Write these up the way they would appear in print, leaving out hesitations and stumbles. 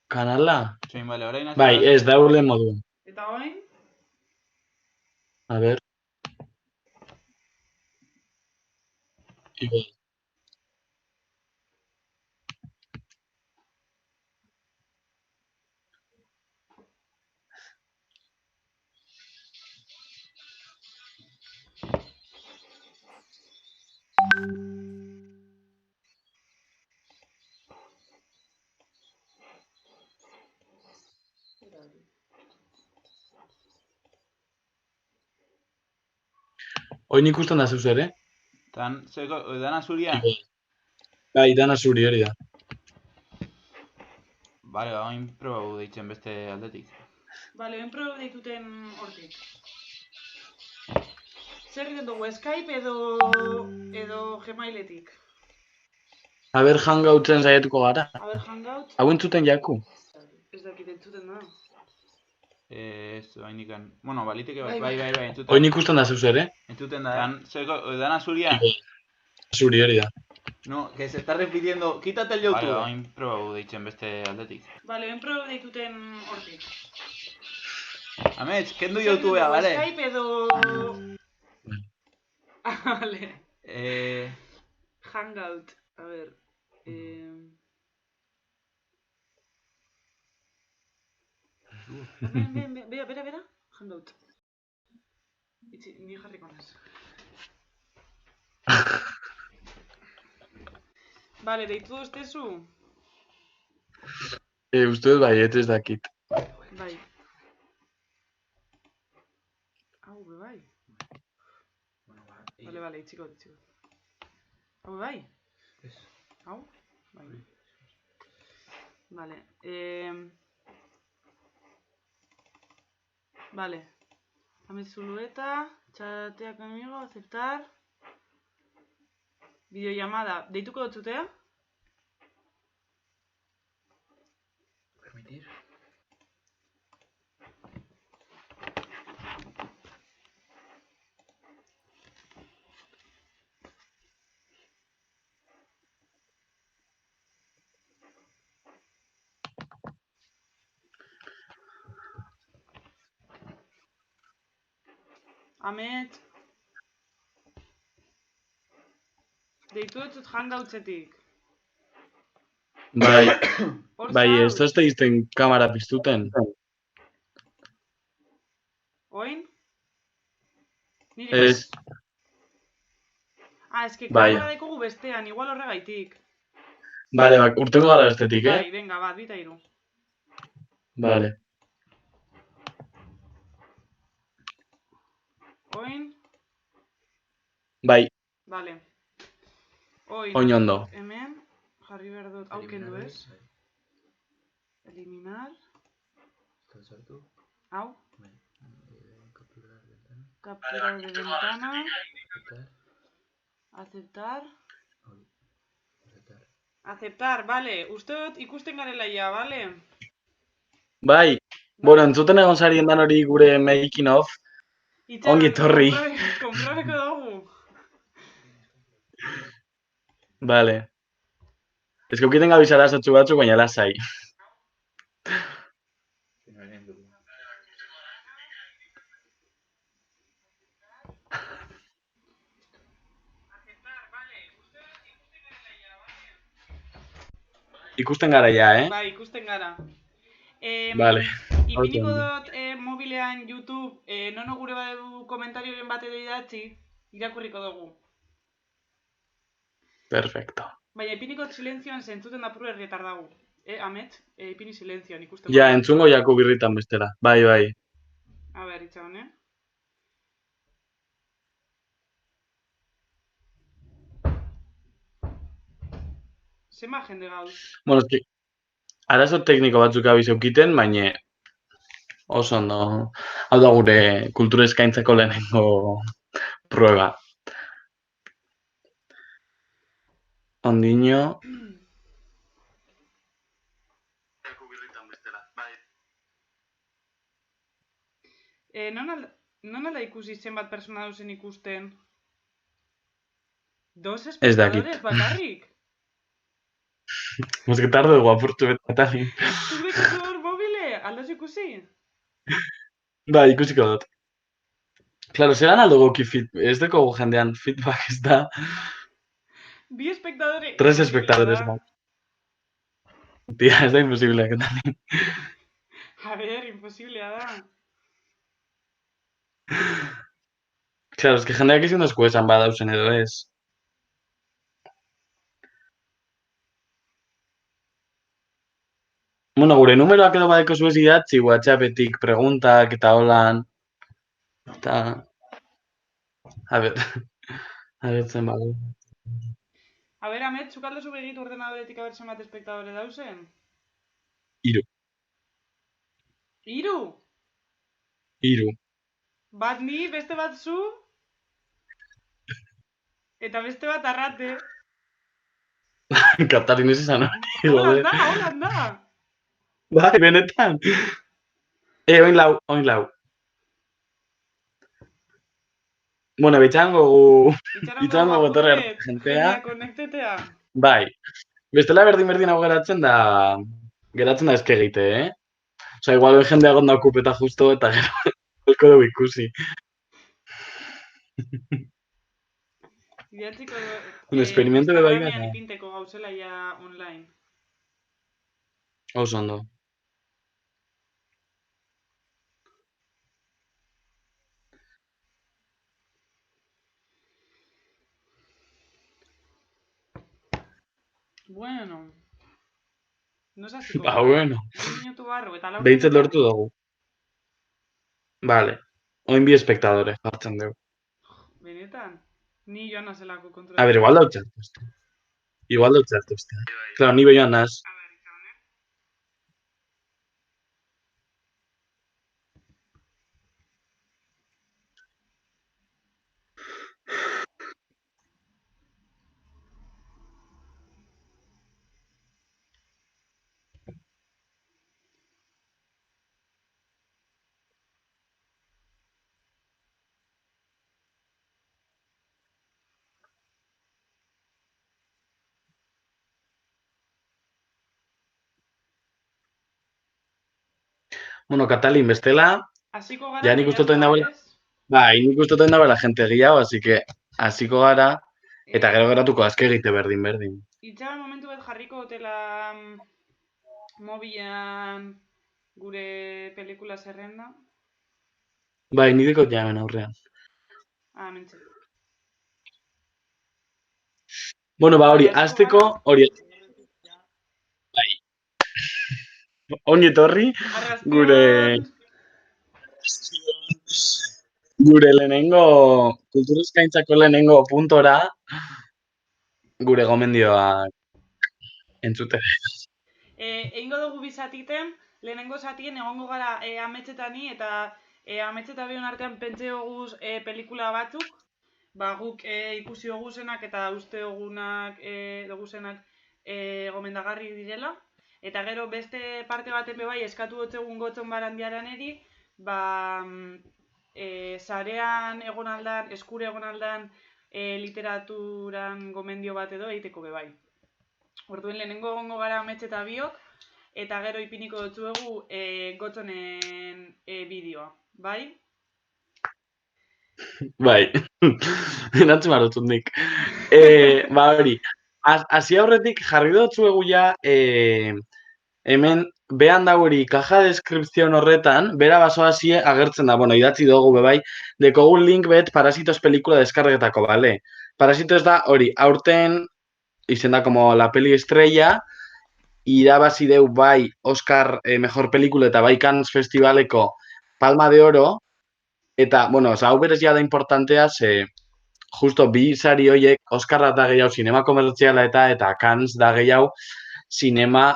Kanala? Zein, bale, orain hasi Bai, da. ez da urle moduen. Eta orain? A ber. Igual. Oin ikusten da zeuz ere? Dana zuria? Igual. Bai, dana zuri hori da. Bale, oin probau deitzen beste aldetik. Bale, oin proba deituten hortik. Zer egiten dugu, Skype edo Gmailetik? A ber, hangoutzen saiatuko gara. A ber, Hangout? Hau entzuten jaku. Ez dakit entzuten da. Ez, oin ikan... Bueno, baliteke bai, Bai, entzuten. Oin ikusten da zeuz ere? Entzuten da, dana zuria? Igual. Zuri hori da. No, que se está repitiendo. Quítate el YouTube. Vale, oin probau deitzen beste aldetik. Bale, oin proba deituten hortik. Amets, kendu Zer egiten YouTubea, dugu, bale? Skype edo... Bale. Hangout. A ber... Bera. Hangout. Itzi, ni jarriko naz. Bale, deitu duztezu? Uste dut bai, ez dakit. Bai. Hau, bai. Bale, itxikot. Hau, bai? Hau? Bai. Vale. Vale. Dame Zulueta, chatea conmigo, aceptar. Videollamada. Deituko dutzutea? Permitir. Amet. Deitu dutzut Hangoutzetik. Bai, Hor bai, zauz? ez da izten kamera piztuten. Oin? Ez. Eske Bai. kamera dekogu bestean, igual horregaitik. Bale, urtengo gara bestetik, Bai, venga, bat, bita iru. Bale. Oin? Bai, Vale. Oin. oin ondo. Hemen, jarri behar dut, hau kendu ez? Eliminar. Hau. Capturar de ventana. Aceptar. Aceptar, vale. Uste dut ikusten garela ja, vale? Bai, bueno, entzuten egon sarien dan hori gure making of. Ongi etorri. Konprobeko dugu. Bale. Ez que ukiten gabizara zatzu batzuk, baina lasai. Ikusten gara ja, Bai, ikusten gara. Vale. Ipiniko dut mobilean YouTube, nono gure badu komentarioren bat edo idatzi, irakurriko dugu. Perfecto. Baina ipiniko silentzioan zentzuten da puru erretar dago. Amet, ipini silentzioan ikusten. Ja, entzungo jako birritan bestera. Bai, bai. A ber, itxagon, Zema jende gauz? Bueno, es que arazo tekniko batzuk abiz eukiten, baina oso ondo. Hau da gure kultura eskaintzako lehenengo prueba. Ondiño. Non alda ikusi zenbat persona duzen ikusten? 2 Ez dakit. espectadores bakarrik? Mosketar dugu apurtu bet, Katalin. Zuk dekuzu hor mobile, aldoz ikusi? Ba, ikusiko dut. Claro, zelan aldo goki ez deko jendean feedback ez da. Bi espektadore 3 imposiblea espectadores da. bat. Tia, ez da imposible, Katalin. A ber, imposiblea da. Claro, es que jendeak izin dozku esan badauzen edo ez. Bueno, gure numeroak edo badeko zuez idatzi, WhatsAppetik preguntak eta holan. Eta... A ber, zen badu. A ber, Amet, zuk aldozu begitu ordenadoretik a ber zenbat espektadore dauzen? 3. 3? 3. Bat ni, beste bat zu, eta beste bat arrate. Katalin ez izan hori, Holan da, holan da. Bai, benetan. Oin lau. Bueno, bitxango gotorre apurret, jentea. jendea konektetea. Bai. Bestela berdin hau geratzen da eskegite, Osa, igual jendea gonda okupeta justo eta gero elko dugu ikusi. Idatziko Un experimento de bai Instagramean gara. ipinteko gauzela ja online. Oso ondo. Bueno. No sé hasiko Ba, gara. bueno. 2 minutu barru eta 4 Behitzet lortu dugu. Vale. Oin bi espektadore jartzen dugu. Benetan? Ni joan nazelako kontura. A ber, igual dut txartuzte. Claro, ni behioan naz. Bueno, Katalin, bestela, Hasiko gara, ja eta nik ya uste está, dagoela. ez? Bai, nik uste dagoela jente gehiago, así que hasiko gara, eta gero geratuko azke egite berdin. Itxaban momentu bat jarriko hotela mobilan gure pelikula zerrenda. Bai, nideko jamen aurrean. Mentxe. Bueno, ba hori, Vale, hasiko azteko, gara. hori... Bai. Ongi etorri, Arrastion! gure lehenengo, kultur eskaintzako lehenengo puntora, gure gomendioak entzute. Eingo dugu bizatiten, lehenengo zatien egongo gara ametsetani eta ametseta bion artean pentsa guz pelikula batzuk, ba guk ikusi duguzenak eta uste duguzenak gomendagarri direla. Eta gero beste parte baten bai eskatu dutzegun gotzon barandiaran eri, ba sarean egon aldan, eskure egon aldan literaturan gomendio bat edo egiteko bai. Orduen lehenengo egongo gara ametxe eta biok, eta gero ipiniko dutzuegu gotzonen bideoa, bai? Bai, erantzun marotut nik. Ba hori, hasi aurretik jarri dutzuegu ja, hemen, behan da hori, kaja deskripzion horretan, bera baso hasie agertzen da, bueno, idatzi dugu bebai, dekogun link bet Parasitos pelikula deskargetako, bale? Parasitos da hori, aurten, izen da como la peli estrella, irabazi deu bai Oscar Mejor Pelikula eta bai Cannes Festivaleko Palma de Oro, eta, bueno, hau berezia da importantea, ze justo bi sari horiek Oscarra da gehiago sinema komertziala eta Cannes da gehiago sinema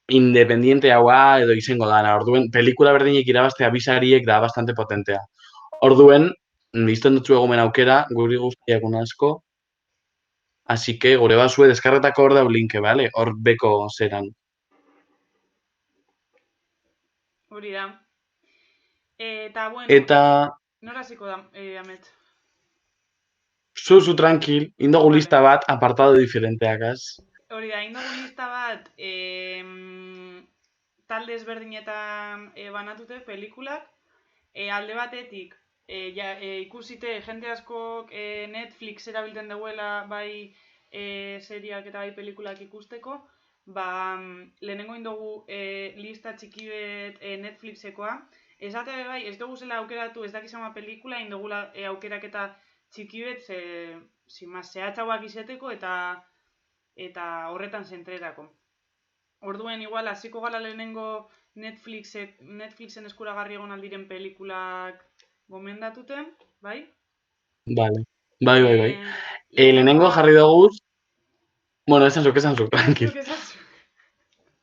independiente haua edo izango dana. Orduen, pelikula berdinek irabaztea bi sariek da bastante potentea. Orduen, bizten dutzu egomen aukera, guri guztiak asko, así que gure basue deskarretako hor dau linke, vale? Hor beko zeran. Hori da. Eta, bueno, Eta, nora hasiko da, Amet? zu tranquil, indogu Vale. lista bat, apartado diferenteakaz. hori da, indogu lista bat talde ezberdinetan banatute pelikulak. Alde batetik, ikusite jende askok Netflix erabiltzen duela bai seriak eta bai pelikulak ikusteko, lehenengo indogu lista txiki bet Netflixekoa. Esate bai, ez dugu zela aukeratu ez dakizama pelikula, indogula aukeraketa txiki bet, zehatzagoak izeteko eta horretan zentrerako. Orduen igual, hasiko gala lehenengo Netflixen eskuragarri egon aldiren pelikulak gomendatuten, bai? Vale. Bai. Lehenengo jarri dugu... Bueno, esan zuk, tranquil.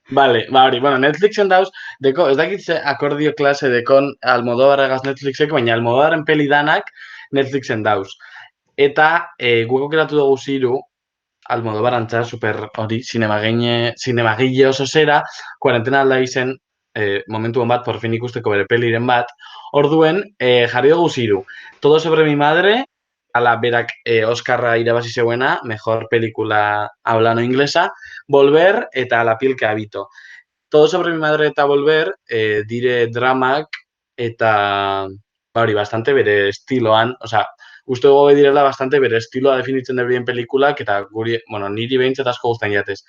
Vale, hori, bueno, Netflixen dauz, deko, ez dakit ze akordio klase dekon Almodóvarregaz Netflixek, baina Almodóvarren peli danak Netflixen dauz. Eta guk aukeratu dugu ziru, Almodóvar antza super hori, zinemagile oso zera, kuarentena alda izen, momentu bat, por fin ikusteko bere peliren bat, orduen jarri dugu ziru. Todo sobre mi madre, ala berak Oscarra irabazi zeuena, mejor película habla no inglesa, Volver eta La piel que habito. Todo sobre mi madre eta Volver dire dramak eta hori, bastante bere estiloan, osea, uste gobe direla bastante bere estiloa definitzen derbien pelikulak eta guri, bueno, niri behintzat asko guztain jatez.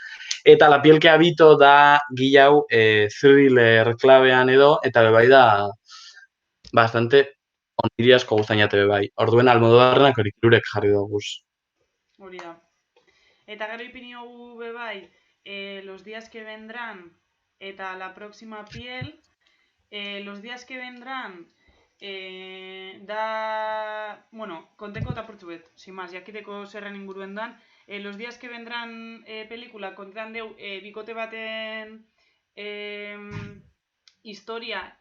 Eta La piel que habito da gilau thriller klabean edo, eta bebai da bastante oniri asko guztain jate bebai. Orduen Almodóvarrenak hori kirurek jarri duguz. Hori da. Eta gero ipini hogu bebai, Los días que vendrán eta La próxima piel. Los días que vendrán da, bueno, konteko eta portzu bet, sin más, jakiteko zerren inguruen dan. Los días que vendrán pelikula kontetan deu bikote baten historia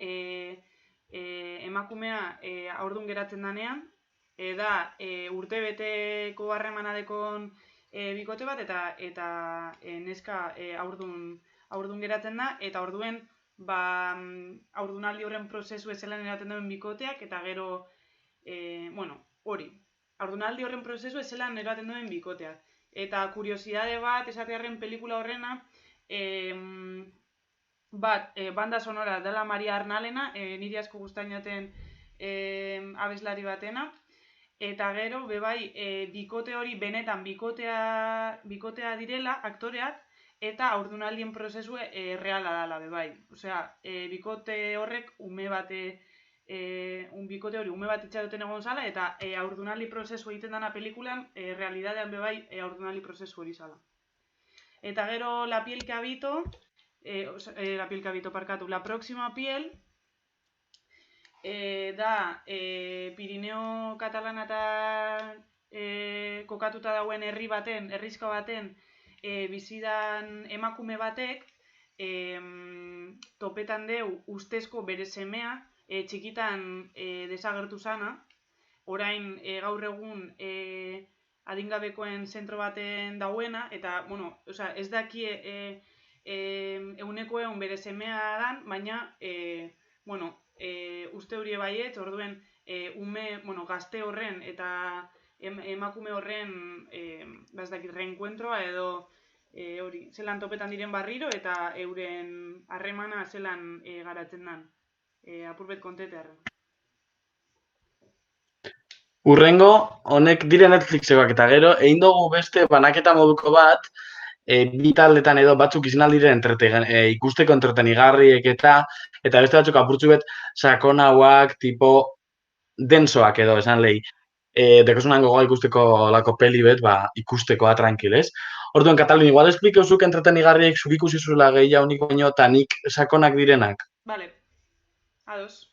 emakumea haurdun geratzen danean, da urtebeteko harremana dekon bikote bat eta neska haurdun geratzen da, eta orduen haurdunaldi horren prozesu ezelan eraten duen bikoteak, eta gero, hori, haurdunaldi horren prozesu ezelan eraten duen bikoteak. Eta kuriosidade bat, esatearen pelikula horrena, banda sonora dela Maria Arnalena, niri asko guztain jaten abeslari batena, eta gero, bebai, bikote hori benetan bikotea direla, aktoreak, eta haurdunaldien prozesu reala dala, bebai. Osea, bikote horrek bikote hori ume bat itxaroten egon zala, eta haurdunaldi prozesu egiten dana pelikulan, realidadean bebai haurdunaldi prozesu hori zala. Eta gero, La piel que habito, La próxima piel, da Pirineo Katalana eta kokatuta dauen herrizka baten, bizidan emakume batek, topetan deu ustezko bere semea, txikitan desagertu zana, orain gaur egun adingabekoen zentro baten dauena, eta, ez dakie euneko egun bere semea dan, baina, uste hori baiet, orduen gazte horren eta emakume horren reenkuentroa edo hori, zelan topetan diren barriro eta euren harremana zelan garatzen dan. Apurbet kontetearen. Urrengo, honek dire Netflixekoak eta gero, egin dugu beste banaketa moduko bat, bi taldetan edo batzuk izan aldiren ikusteko entretenigarriek eta beste batzuk apurtzu bet sakonauak, tipo densoak edo, esan lehi. Dekosunan gogoa ikusteko lako peli bet, ikustekoa tranquil, ez? Orduan, Katalin, igual esplikeuzuk entretenigarriek zuk ikusi zuela gehiago nik baino eta nik sakonak direnak. Vale, ados.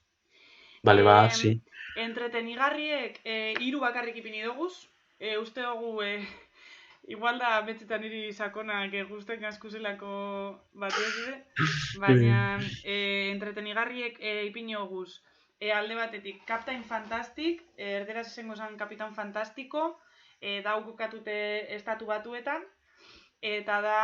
Vale, sí. Entretenigarriek 3 bakarrik ipini doguz. Uste dugu, igual da betzetan niri sakonak guztain askuzelako batez, baina entretenigarriek ipini doguz. Alde batetik, Captain Fantastic, erderaz esango zen Kapitan Fantastiko, da kokatute estatu batuetan, eta da,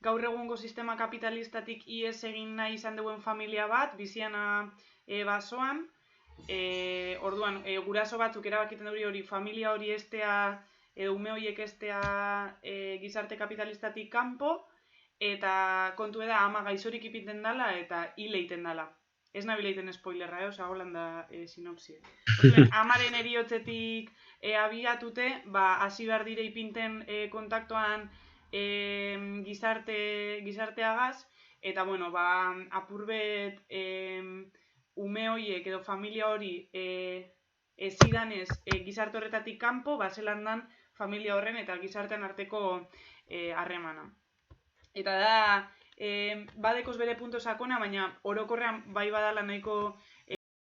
gaur egungo sistema kapitalistatik ihes egin nahi izan duen familia bat, biziana basoan, orduan, guraso batzuk erabakiten hori familia hori estea ume horiek estea gizarte kapitalistatik kanpo, eta kontu da ama gaixorik ipinten dela eta hil egiten dela. Ez nabil egiten spoilerra, oza, holan da sinopsia. Orduan, amaren eriotzetik abiatute, hasi behar dire ipinten kontaktuan gizarteagaz, eta, bueno, apurbet ume horiek edo familia hori zidanez gizarte horretatik kanpo, zelan dan familia horren eta gizartean arteko harremana. Eta da, badekoz bere punto sakona, baina orokorrean bai badala nahiko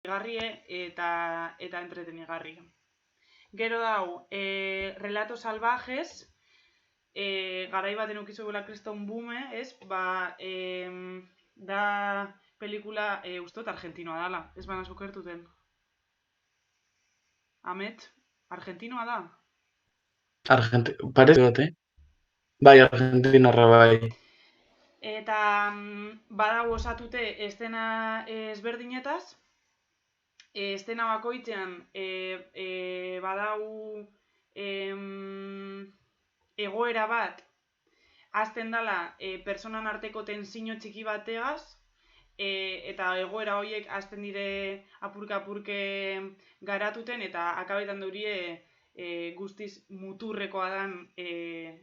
garrie eta entretenigarria. Gero dau, Relatos Salvajes, garai baten ukizuela kriston bume, ez? Da pelikula, ustot, argentinoa dala, ez bana zukertuten. Amet, argentinoa da? Parece dut, Bai, argentinarra bai. Eta badau osatute estena ezberdinetaz, estena bakoitzean badau egoera bat hasten dela personan arteko tensio txiki bategaz, eta egoera horiek hasten dire apurke garatuten, eta akabetan daurie guztiz muturrekoa dan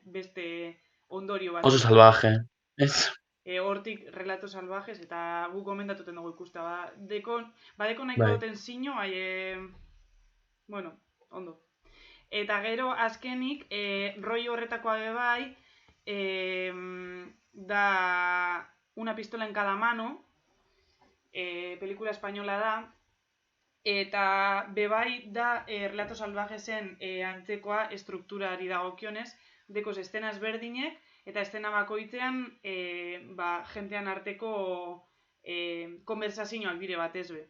beste ondorio bat. Oso salvaje, ez? Hortik Relatos Salvajes, eta gu komentatuten dugu ikusta. Badeko nahiko tensio, bueno, ondo. Eta gero, azkenik, roi horretakoa bebai, da Una pistola en cada mano, pelikula espainola da, eta bebai da Relatos Salvajesen antzekoa estrukturari dagokionez, dekoz estena ezberdinek, eta estena bakoitzean jentean arteko konversazioak dire batez be.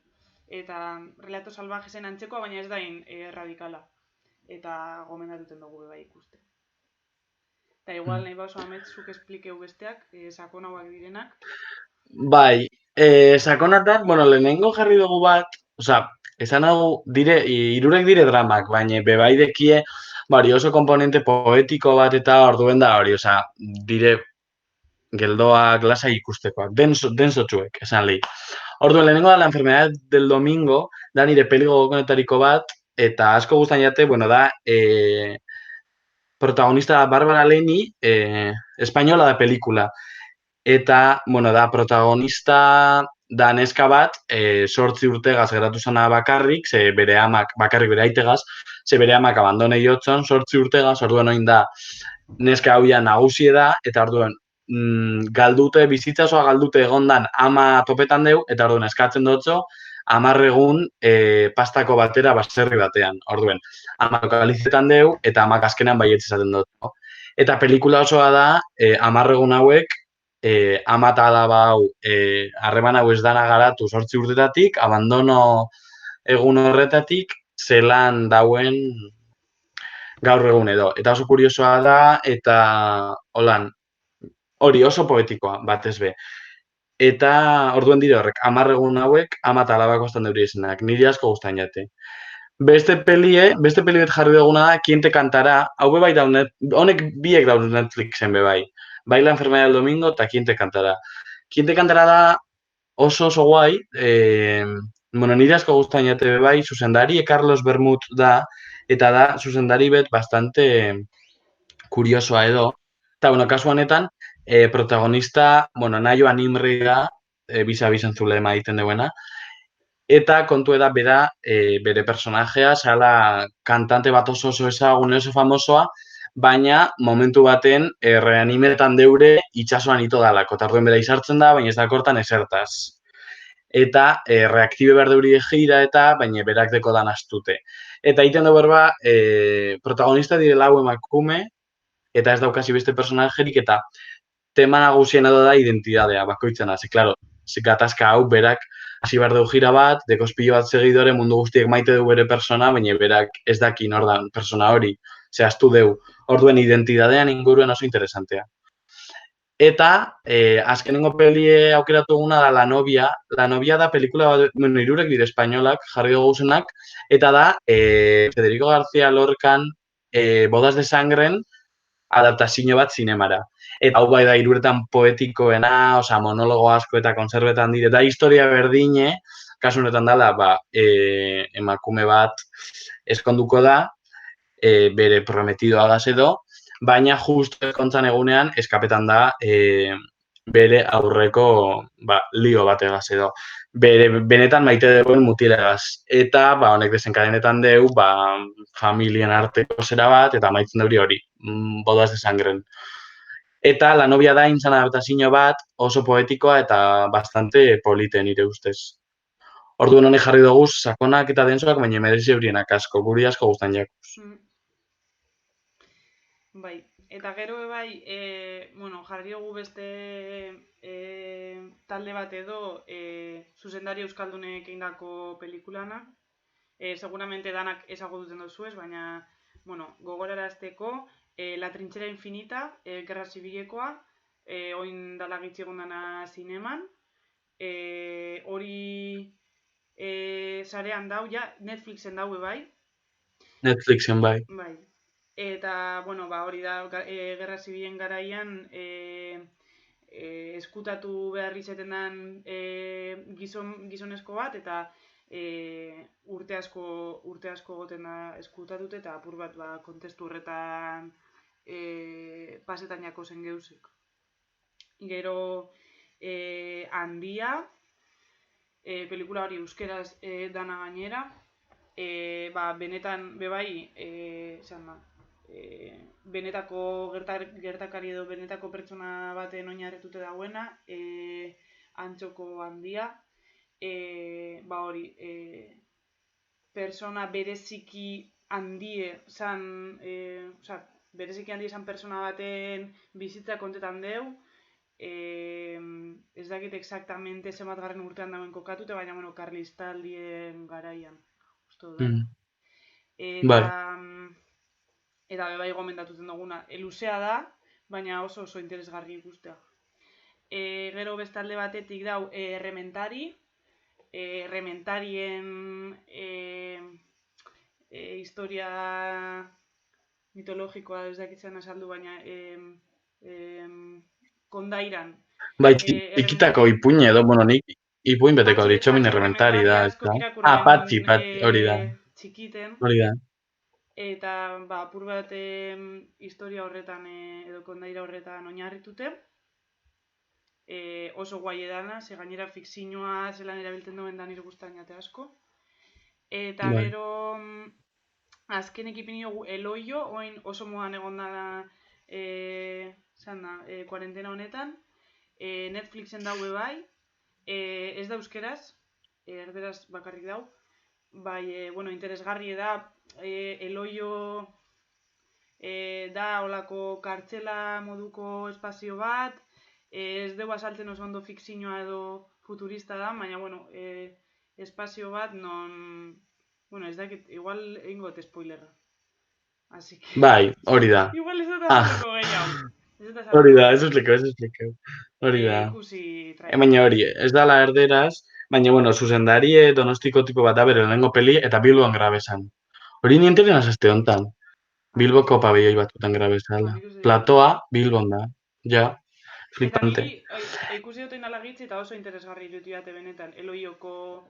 Eta Relatos Salvajesen antzekoa, baina ez dain radikala. Eta gomendatuten dugu bebai ikuste. Eta igual nahi bauzo ametzuk esplikeu besteak, sakonauak direnak. Bai, sakonatak, bueno, lehenengo jarri dugu bat, oza, esan hau hirurek dire dramak, baina bebai dekie, hori oso komponente poetiko bat eta orduen da hori, oza, dire geldoak lasai ikustekoak, densotxuek, esan lehi. Orduen, lehenengo da La enfermedad del domingo, da nire peligo gokonetariko bat, eta asko guztan jate, bueno, da, protagonista Bárbara Leni, espainola da pelikula. Eta, bueno, da, protagonista da neska bat, 8 urtegaz geratu zana bakarrik, ze bere amak, bakarrik bere aitegaz, ze bere amak abandone jotzen, 8 urtegaz, orduen oin da, neska hauia nagusie da, eta orduen, galdute, bizitzasoa galdute egondan ama topetan deu, eta orduen eskatzen dutzo, 10 egun pastako batera baserri batean, orduen, ama lokalizetan deu, eta amak azkenean baietz esaten dutzo. Eta pelikula osoa da, 10 egun hauek, ama eta alaba hau harreman hau ez dana garatu 8 urtetatik, abandono egun horretatik, zelan dauen gaur egun edo. Eta oso kuriosoa da, eta holan, hori oso poetikoa, batez be. Eta orduen dire horrek, 10 egun hauek, ama eta alabako estan deuri izenak, niri asko guztain jate. Beste peli bet jarri duguna da, Quien te cantará, hau bebai daunet, honek biek daun Netflixen bebai. Bai La enfermedad del domingo eta Quien te cantará. Quien te cantará da oso guai, bueno, nire asko guztain jate bebai, zuzendari Carlos Bermut da, eta da zuzendari bet bastante kuriosoa edo. Eta, bueno, kasu honetan, protagonista, bueno, Naio Animri da, bisa-bisen zulema egiten duena, eta kontu da bera, bere personajea, zala kantante bat oso ezagun, oso famosoa, baina momentu baten reanimetan deure itxasuan ito dalako. Tarduen bera izartzen da, baina ez da kortan esertaz. Eta reaktibe behar deuri gira eta, baina berak deko dan astute. Eta egiten du berba, protagonista dire lau emakume, eta ez daukasi beste personajerik, eta tema nagusien edo da identidadea, bakoitzena. Ze, klaro, gatazka hau berak hasi behar dugu gira bat, dekospillo bat segidore mundu guztiek maite du bere persona, baina berak ez daki nordan persona hori, zehaztu deu, orduen identidadean inguruen oso interesantea. Eta, azkenengo pelie aukeratu eguna da La novia. La novia da pelikula bat, bueno, hirurek dire espainolak, jarri dugu zenak, eta da, Federico García Lorcan Bodas de Sangren adaptazio bat zinemara. Eta hau bai da hiruretan poetikoena, osea, monologo asko eta konserbetan dire, eta historia berdine, kasu honetan dela, emakume bat eskonduko da, bere prometidoa gaz edo, baina justu kontzan egunean eskapetan da bere aurreko lio bat egaz edo. Benetan maite duen mutilegaz. Eta honek desenkadenetan deu familien arteko zera bat, eta maitzen deuri hori, Bodas de Sangren. Eta la novia da intzan adaptazio bat oso poetikoa eta bastante polite nire ustez. Orduan honek jarri dugu sakonak eta densoak, baina merezi eurienak asko, guri asko guztan jakuz. Bai, eta gero bai, jarri dugu beste talde bat edo zuzendari euskaldunek egindako pelikulana. Seguramente danak ezago duten dozu ez, baina gogorarazteko La Trinchera Infinita, Gerra Zibilekoa, oin dala gitzi egon dana zineman. Hori sarean dau, Netflixen daue bai. Netflixen bai. Bai. Eta, hori da, Gerra Zibilen garaian eskutatu behar izeten den gizonezko bat, eta urte asko goten da eskutatute, eta apur bat kontestu horretan pasetan jako zen geuzek. Gero Handia, pelikula hori euskeraz dana gainera, benetan, bebai, benetako gertakari edo benetako pertsona baten oinarritute dagoena, Antxoko Handia, hori, persona bereziki handie zan, bereziki handie zan persona baten bizitza kontetan deu, ez dakit exactamente zenbat garren urtean dauen kokatute, baina, karlistaldien garaian, uste dut dara. Eta bebai gomendatuten duguna, luzea da, baina oso interesgarri ikustea. Gero bestalde batetik dau Errementari, Errementarien historia mitologikoa ez dakitzen azaldu, baina Kondairan. Bai, ikitako ipuine edo, nik ipuin beteko ditxomin Errementari da. Patxi, hori da. Txikiten. Hori da. Eta apur bat historia horretan edo kondaira horretan oinarritute. Oso guai edana, ze gainera fikzioa zelan erabiltzen duen da nire guztan jate asko. Eta gero azkenek ipini dugu Eloio, oin oso modan egon dara kuarentena honetan. Netflixen daue bai, ez da euskeraz, erderaz bakarrik dau. Bai, interesgarri da, Eloio da olako kartzela moduko espazio bat, ez dugu asaltzen oso ondo fikzioa edo futurista da, baina, espazio bat non, ez dakit, igual egingo dut spoilerra. Bai, hori da. Igual ez dut azalduko gehiago. Hori da, ez explico. Hori da. Baina hori, ez dala erderaz, baina, zuzendari Donostiko tipo bat da bere lehenengo peli eta Bilboan grabezan. Hori nienteren azazte honetan. Bilboko pabelloi batutan grabezala. Platoa, Bilbon da. Ja, flipante. Eta ikusi dut egin alagitzi eta oso interesgarri irutiate benetan. Eloioko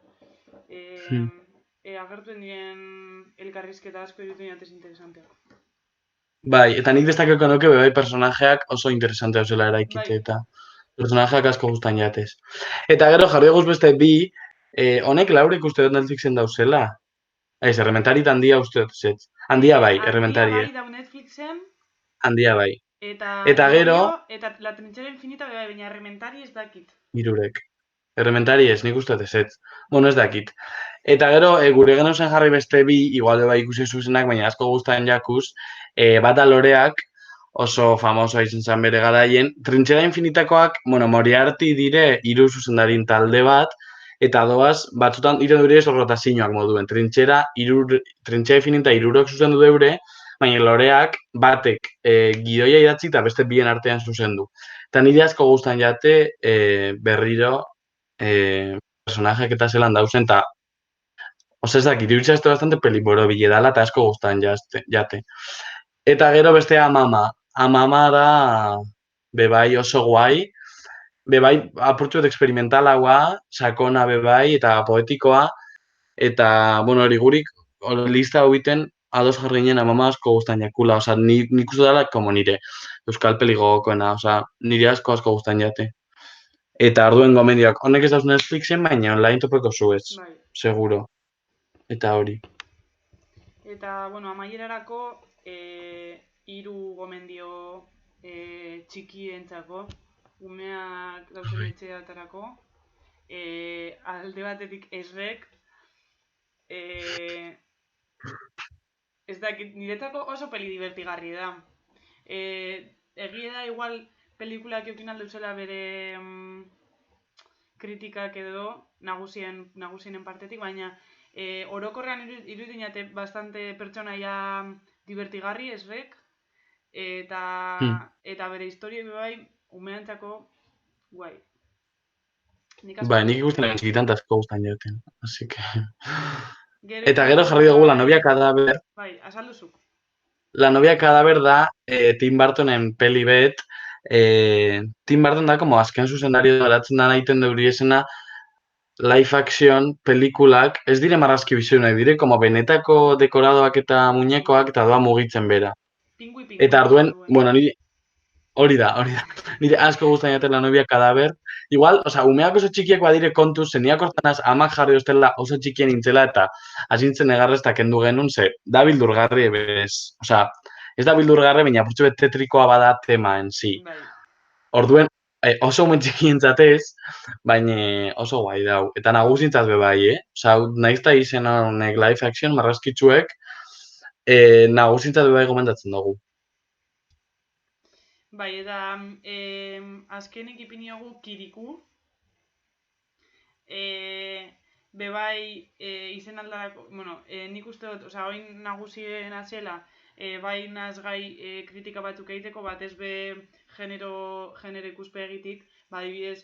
agertuen diren elkarrizketa asko irutien jatez interesanteak. Bai, eta nik destakeko nuke bai personajeak oso interesante hau zela eraikite eta personajeak asko guztan jatez. Eta gero jarri eguz beste bi, honek laurek uste dut Netflixen dauzela. Ez, Errementari eta Handia uste dut zet. Handia bai, Errementari. Handia bai dau Netflixen. Handia bai. Eta gero... Eta La Trinchera Infinita bai, baina Errementari ez dakit. Hirurek. Errementari ez, nik uste dut ez. Bueno, ez dakit. Eta gero, gure genozen jarri beste bi, igual bai ikusi zuzenak, baina asko guztan jakuz, bata Loreak oso famosoa izan zen bere garaien. Trinchera Infinitakoak, Moriarty dire hiru zuzendarin talde bat, eta doaz, batzutan ire dure ez rotazioak moduen. Trinchera Infinita hirurok zuzendu deure, baina Loreak batek gidoia idatzi eta beste bien artean zuzendu. Eta nire asko guztan jate berriro personajeak eta zelan dauzen, eta ez dakit, iruditzen bastante peliboro bile dala eta asko guztan jate. Eta gero bestea Amama. Amama da, bebai oso guai, bebai apurtxuet experimentalagoa, sakona bebai, eta poetikoa, eta, bueno, hori gurik, lista hau biten, ados jarri ginen Amama asko guztan jakula, oza, nik uste dela, como nire, Euskal Peli gogokoena, oza, nire asko guztan jate. Eta arduen gomendioak, honek ez dauz Netflixen, baina online topeko zuez, Bai. seguro. Eta hori. Eta, bueno, amaierarako, 3 gomendio txikientzako, umeak dauzen etxeatarako, alde batetik esrek, ez dakit, niretzako oso peli divertigarri da. Egia da, igual, pelikulak eukin aldeuzela bere kritikak edo nagusienen partetik, baina orokorrean irudinate bastante pertsonaia divertigarri esrek, eta bere historia bai umeantzako guai. Bai, nik ikusten egin txikitan eta asko guztan jaten, así que... Gero Eta gero jarri dugu La novia cadáver. Bai, azalduzuk. La novia cadáver da Tim Burtonen peli bet. Tim Burton da, como azken zuzendario garatzen da nahiten deuri esena, live action pelikulak, ez dire marrazki bizionak, dire como benetako dekoradoak eta muñekoak eta doa mugitzen bera. Pingui. Eta arduen, bueno, hori da. Nire asko guztan jaten La novia cadáver. Igual, oza, umeak oso txikiak badire kontuz, zeniak hortanaz amak jarri ostela oso txikien intzela eta asintzen egarreztak kendu genuen, ze, da bildurgarri ebez. Oza, ez da bildurgarri, baina purtsu bet tetrikoa bada tema en si. Bai. Orduen, oso umen txikien zatez, baina oso guai dau. Eta nagusintzat be bai, Oza, nahizta izen honek live action marrazkitzuek, nagusintzat be bai gomendatzen dugu. Bai, eta azkenik ipiniogu Kiriku. Bebai izen aldarako, bueno, nik uste dut, oza, oin nagusien azela, bai nazgai kritika batzuk egiteko, batez be genero ikuspegitik, badibidez,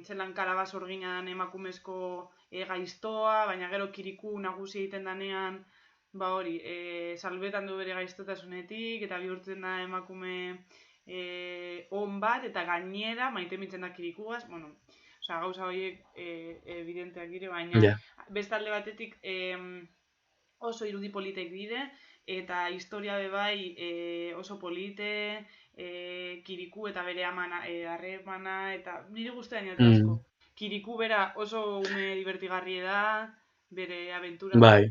zelan kalabaz orginan emakumezko gaiztoa, baina gero Kiriku nagusi egiten danean, ba hori, salbetan du bere gaiztotasunetik, eta bihurtzen da emakume on bat, eta gainera maite mintzen da Kirikugaz, bueno, oza, gauza horiek evidenteak dire, baina beste alde batetik oso irudi politek dire, eta historia bebai oso polite, Kiriku eta bere harremana, eta nire guztean jaten asko. Kiriku bera oso ume divertigarri da, bere aventura. Bai.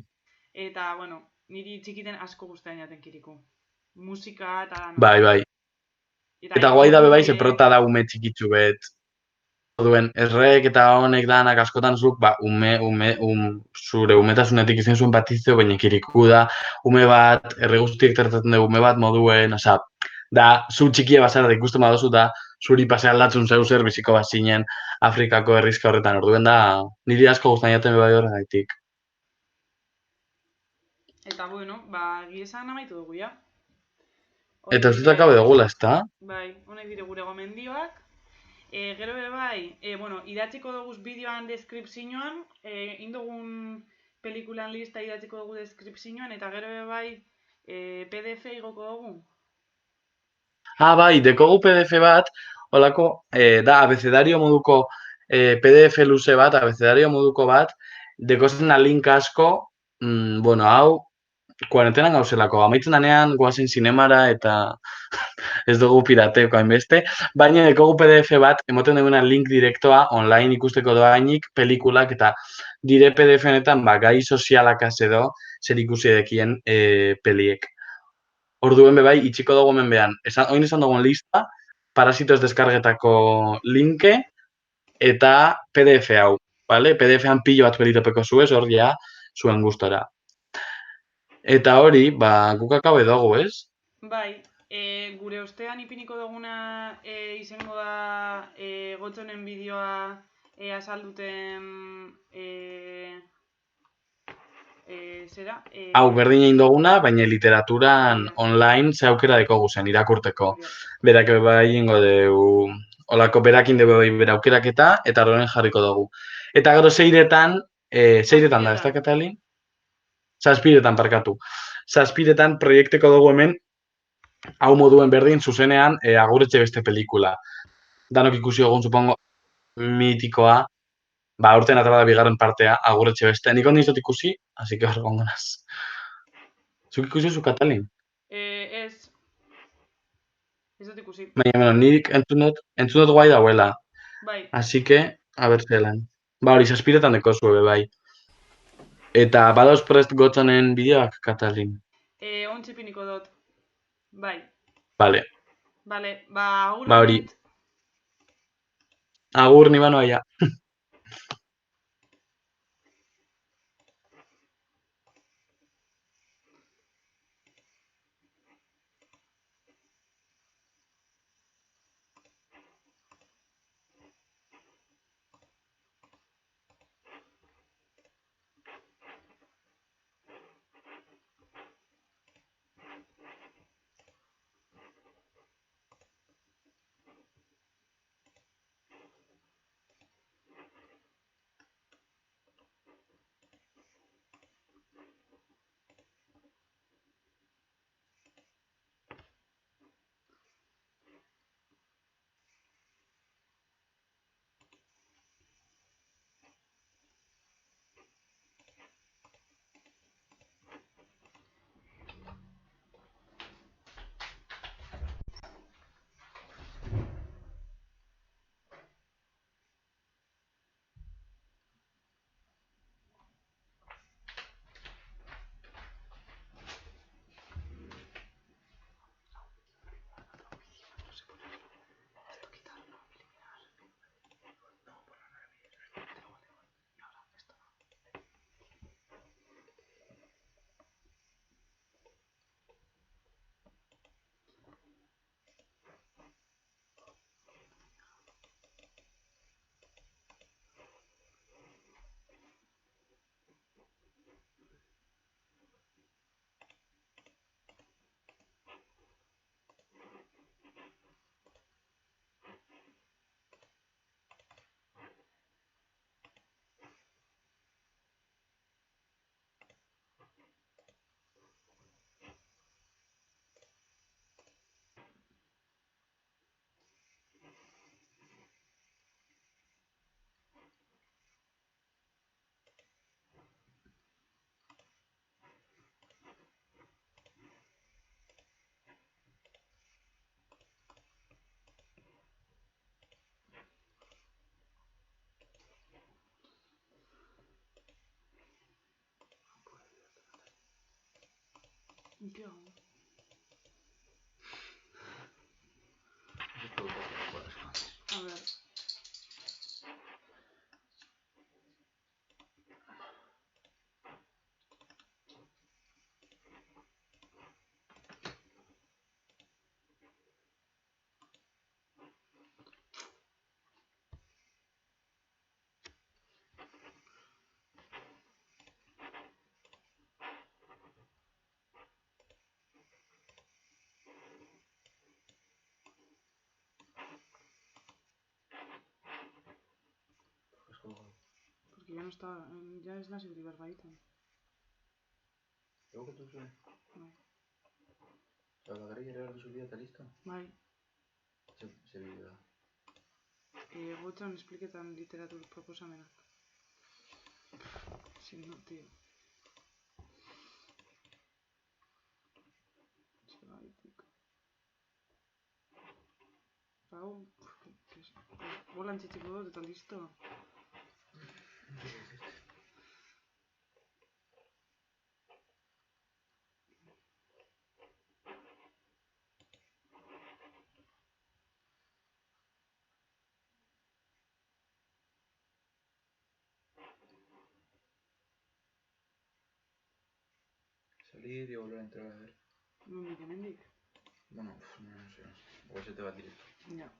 Eta, bueno, niri txikiten asko guztean jaten Kiriku. Musika eta dano. Bai. Eta guai da bebai ze prota da ume txikitzu bet. Duen, esrek eta honek danak askotan zuk, ba, zure umetasunetik izan zuen batizio, baina Kiriku da, ume bat, erregustiek tratatzen dugu ume bat moduen, oza, da, zu txikia bazara da ikusten badozu da, zuri pase aldatzun zeu zer biziko bat zinen Afrikako herrizka horretan, orduen da, niri asko guztan jaten bebai horregaitik. Eta, bueno, ba, giesan amaitu dugu, ja? Eta ez dut akabe dugula, ez da? Bai, honek dire gure gomendioak. Gero ere bai, bueno, idatziko dugu bideoan deskripzioan, indogun pelikulan lista idatziko dugu deskripzioan, eta gero ere bai, PDF igoko dugu. Bai, dekogu PDF bat, holako, da, abecedario moduko PDF luze bat, abecedario moduko bat, dekozen link asko, bueno, hau, kuarentenan gauzelako, amaitzen danean, goazen zinemara eta ez dugu pirateko hainbeste, baina dekogu PDF bat, emoten duguna link direktoa, online ikusteko doainik, pelikulak eta dire PDF honetan, ba, gai sozialak edo, zer ikusi edekien peliek. Orduen bebai, itxiko dugu hemen behan. Oin esan dugun lista, Parasitos deskargetako linke eta PDF hau. Vale? PDF-an pilo bat pelitopeko zuez, hor ja, zuen gustora. Eta hori, ba, guk akabe dugu, ez? Bai, gure ostean ipiniko duguna izango da gotzonen bideoa azalduten zera? Hau, berdin egin duguna, baina literaturan online ze aukera dekogu zen, irakurteko. Berak bai ingo dugu, olako berakin dugu bera aukeraketa, eta horren jarriko dugu. Eta gero zeiretan da, ez da, Katalin? Zazpiretan, parkatu. Zazpiretan proiekteko dugu hemen hau moduen berdin, zuzenean, Aguretxe beste pelikula. Danok ikusi egun, supongo, mitikoa, ba, urten atara da bigarren partea, Aguretxe beste. Nik ondo izot ikusi, así que hor gongo naz. Zuk ikusi zu, Katalin? Ez. Ez dut ikusi. Baina, bueno, nik entzun dut guai dauela. Bai. Así que, a ver zelan. Ba, hori, saspiretan deko zue, bai. Eta badauz prest gotzonen bideoak, Katalin? Ontsi piniko dut. Bai. Vale. Vale, ba, agur Ba, hori. denet. Agur, ni banoa ja. ¿Qué hago? A ver. Porque ya no está, ya es la Silver Barbaita. ¿Luego que tú subes? Bai. ¿La guerrilla de su vida está lista? Bai. Se vídeo da. Gotzon espliketan literatur proposamenak. Si no, tío. Zergaitik. Hau, bolan txitxiko dut eta listo. Salir y volver a entrar a ver. Nondik, hemendik? Bueno, no sé. Igual se te va directo. Ja.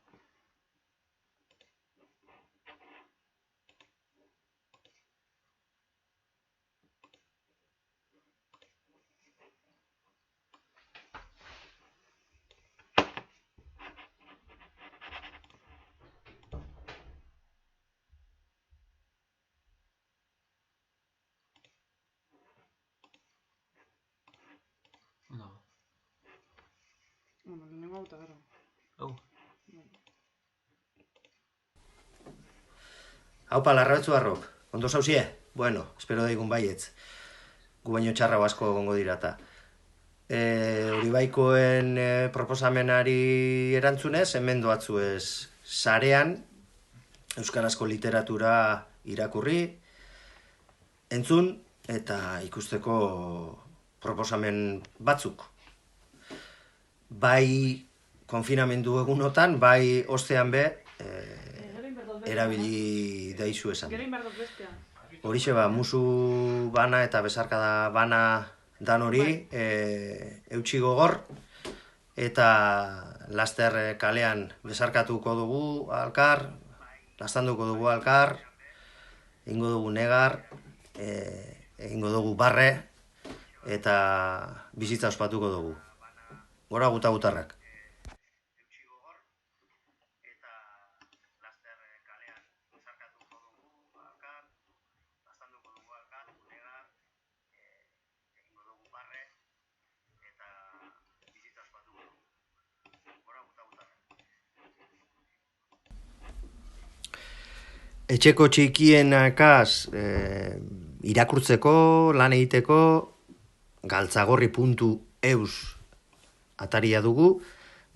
No. Bueno, lehenengo hau eta gero. Haupa, Larrabetzu Arrok, ondo zauzie? Bueno, espero daigun baietz. Gu baino txarra asko egongo dirata. Uribaikoen proposamenari erantzunez, hemen doatzuez sarean, euskarazko literatura irakurri, entzun eta ikusteko proposamen batzuk. Bai konfinamendu egunotan, bai ostean be, erabili daizu esan. Gero inberdok bestea. Horixe ba, musu bana eta besarkada bana dan hori, eutxi gogor, eta laster kalean besarkatuko dugu alkar, lastanduko dugu alkar, egingo dugu negar, egingo dugu barre, eta bizitza ospatuko dugu. Gora gutarrak. Etxeko txikienakaz irakurtzeko, lan egiteko, galtzagorri.eus ataria dugu.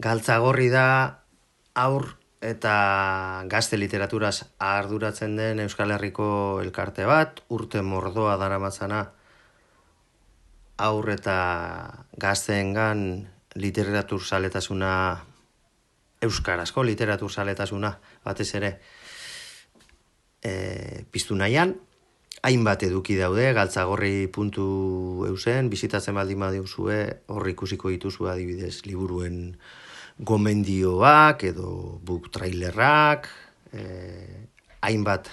Galtzagorri da aur eta gazte literaturaz arduratzen den Euskal Herriko elkarte bat, urte mordoa daramatzana aur eta gazteengan literatur zaletasuna, euskarazko literatur zaletasuna, batez ere, piztu nahian, hainbat eduki daude, galtzagorri.eusen, bizitatzen baldin badiozue, hor ikusiko dituzu adibidez liburuen gomendioak edo book trailerrak, hainbat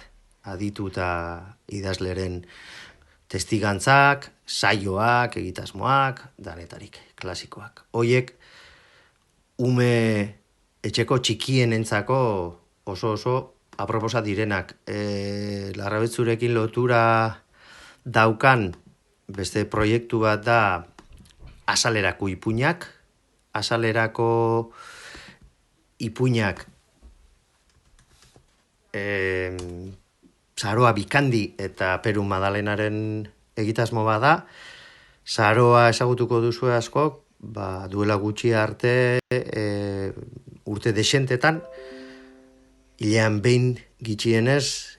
aditu eta idazleren testigantzak, saioak, egitasmoak, danetarik, klasikoak. Hoiek, ume etxeko txikienentzako oso aproposa direnak. Larrabetzurekin lotura daukan beste proiektu bat da Azalerako ipuinak. Azalerako ipuinak Saroa Bikandi eta Peru Madalenaren egitasmo bada. Saroa ezagutuko duzue askok, duela gutxi arte urte desentetan, hilean behin gutxienez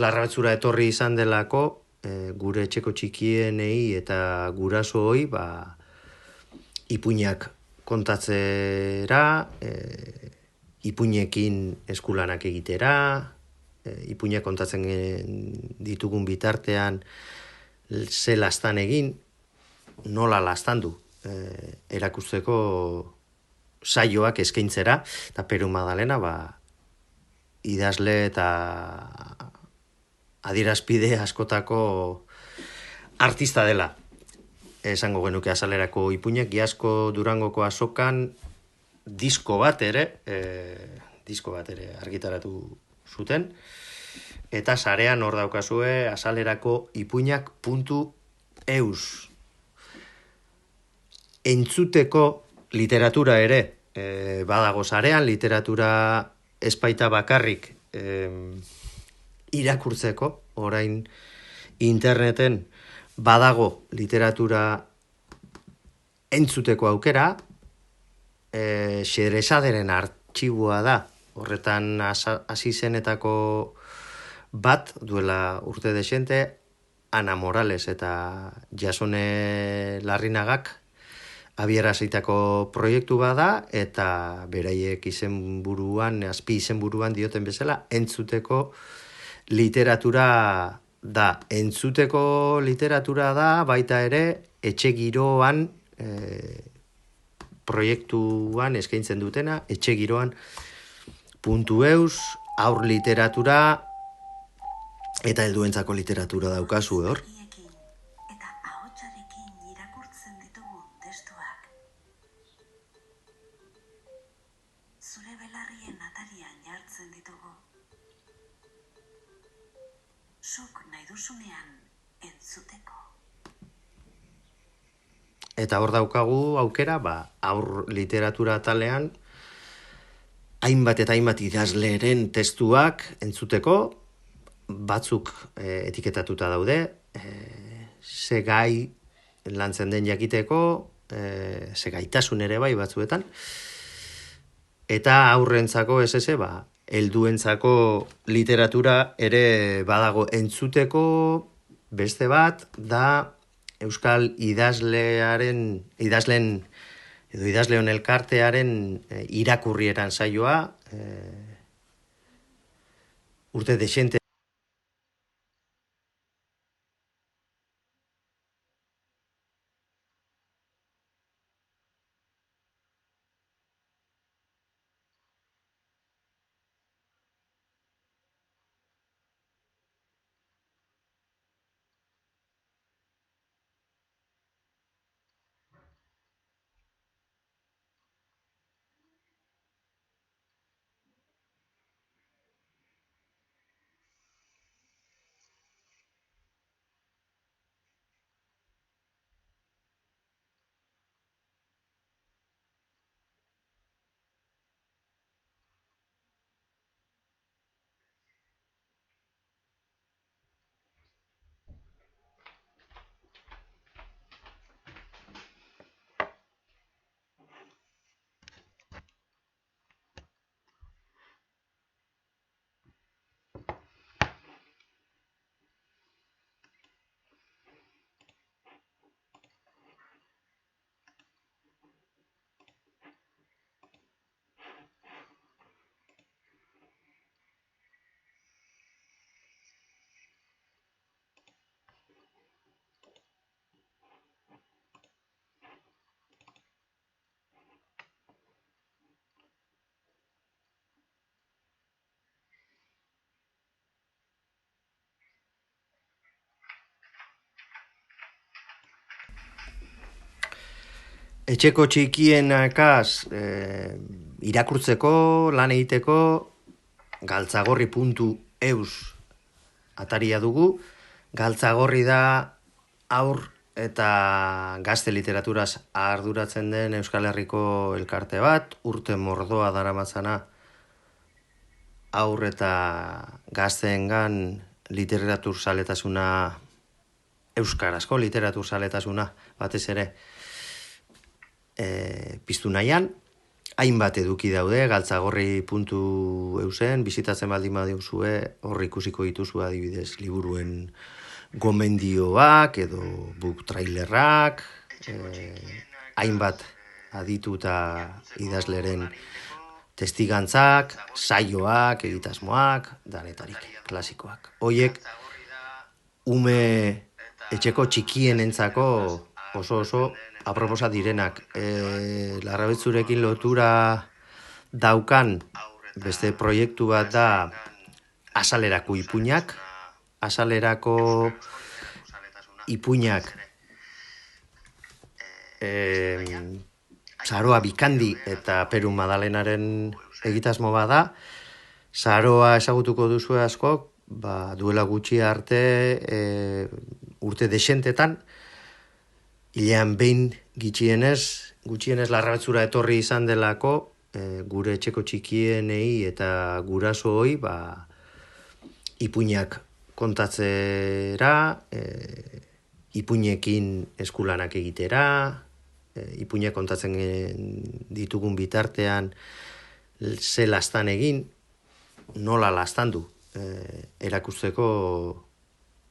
Larrabetzura etorri izan delako, gure etxeko txikienei eta gurasooi ipuinak kontatzera, ipuinekin eskulanak egitera, ipuinak kontatzen ditugun bitartean ze lastan egin, nola lastandu, erakusteko saioak eskaintzera, eta Peru Madalena idazle eta adierazpide askotako artista dela. Esango genuke Azalerako ipuinak, Iazko Durangoko azokan disko bat ere argitaratu zuten, eta sarean hor daukazue Azalerako ipuinak.eus. Entzuteko literatura ere badago sarean, literatura espaita bakarrik irakurtzeko, orain interneten badago literatura entzuteko aukera, Xeresaderen artxibua da, horretan hasi zenetako bat duela urte desente, Ana Morales eta Jasone Larrinagak abierazitako proiektu bada, eta beraiek azpi izenburuan dioten bezala, entzuteko literatura da. Entzuteko literatura da, baita ere, etxe giroan proiektuan eskaintzen dutena, etxe giroan.eus, aur literatura eta helduentzako literatura daukazu hor. Eta hor daukagu aukera, aur literatura talean, hainbat eta hainbat idazleren testuak entzuteko, batzuk etiketatuta daude, ze gai lantzen den jakiteko, ze gaitasun ere bai batzuetan, eta aurrentzako helduentzako literatura ere badago entzuteko. Beste bat da Euskal idazleen edo idazleon elkartearen irakurrieran saioa, urte desente etxeko txikienakaz irakurtzeko, lan egiteko, galtzagorri.eus ataria dugu. Galtzagorri da aur eta gazte literaturaz arduratzen den Euskal Herriko elkarte bat, urte mordoa daramatzana aur eta gazteengan literatur zaletasuna, euskarazko literatur zaletasuna batez ere piztu nahian. Hainbat eduki daude, galtzagorri.eusen, bizitatzen baldin badiozue, hor ikusiko dituzu adibidez liburuen gomendioak edo book trailerrak, hainbat aditu eta idazleren testigantzak, saioak, egitasmoak, danetarik, klasikoak. Hoiek, ume etxeko txikienentzako oso aproposa direnak. Larrabetzurekin lotura daukan beste proiektu bat da Azalerako ipuinak. Azalerako ipuinak Saroa Bikandi eta Peru Madalenaren egitasmo bada. Saroa ezagutuko duzu askok, duela gutxi arte urte desentetan, hilean behin gutxienez Larrabetzura etorri izan delako, gure etxeko txikienei eta gurasooi ipuinak kontatzera, ipuinekin eskulanak egitera, ipuinak kontatzen ditugun bitartean ze lastan egin, nola lastandu erakusteko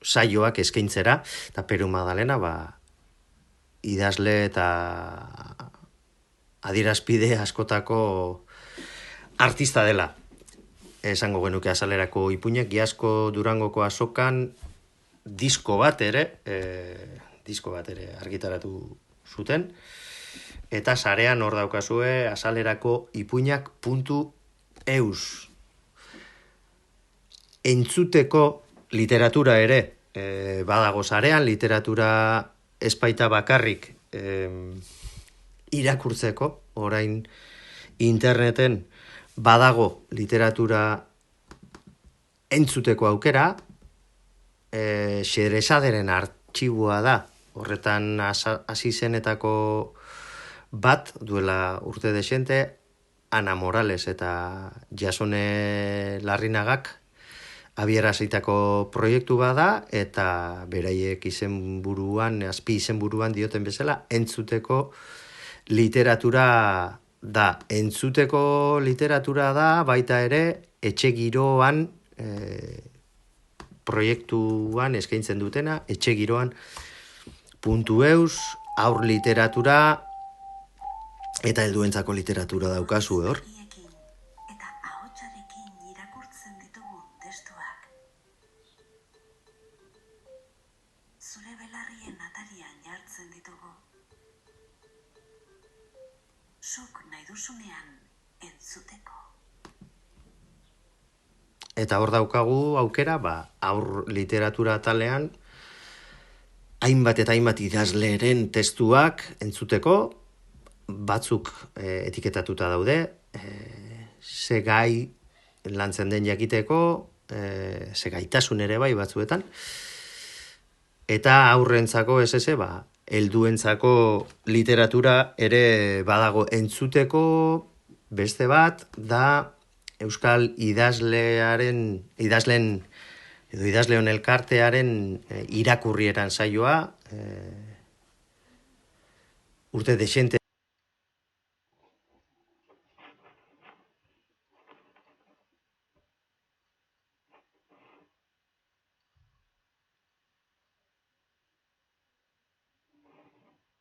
saioak eskaintzera, eta Peru Madalena idazle eta adierazpide askotako artista dela. Esango genuke Azalerako ipuinak, Iazko Durangoko azokan disko bat ere argitaratu zuten, eta sarean hor daukazue Azalerako ipuinak.eus. Entzuteko literatura ere badago sarean, literatura espaita bakarrik irakurtzeko, orain interneten badago literatura entzuteko aukera, Xeresaderen artxiboa da Horretan hasi zenetako bat, duela urte desente, Ana Morales eta Jasone Larrinagak abierazitako proiektu bada, eta beraiek izenburuan, azpi izenburuan dioten bezala, entzuteko literatura da. Entzuteko literatura da, baita ere, etxe giroan, proiektuan eskaintzen dutena, etxe giroan .eus, haur literatura, eta helduentzako literatura daukazu, hor. Eta ahotsarekin irakurtzen ditugun testuak. Zure belarrien atarian jartzen ditugu. Zuk nahi duzunean entzuteko. Eta hor daukagu aukera, haur literatura talean, hainbat eta hainbat idazleren testuak entzuteko, batzuk etiketatuta daude, ze gai lantzen den jakiteko, ze gaitasun ere bai batzuetan, eta aurrentzako helduentzako literatura ere badago. Entzuteko beste bat da Euskal idazleen edo idazleon elkartearen irakurrieran saioa, urte desente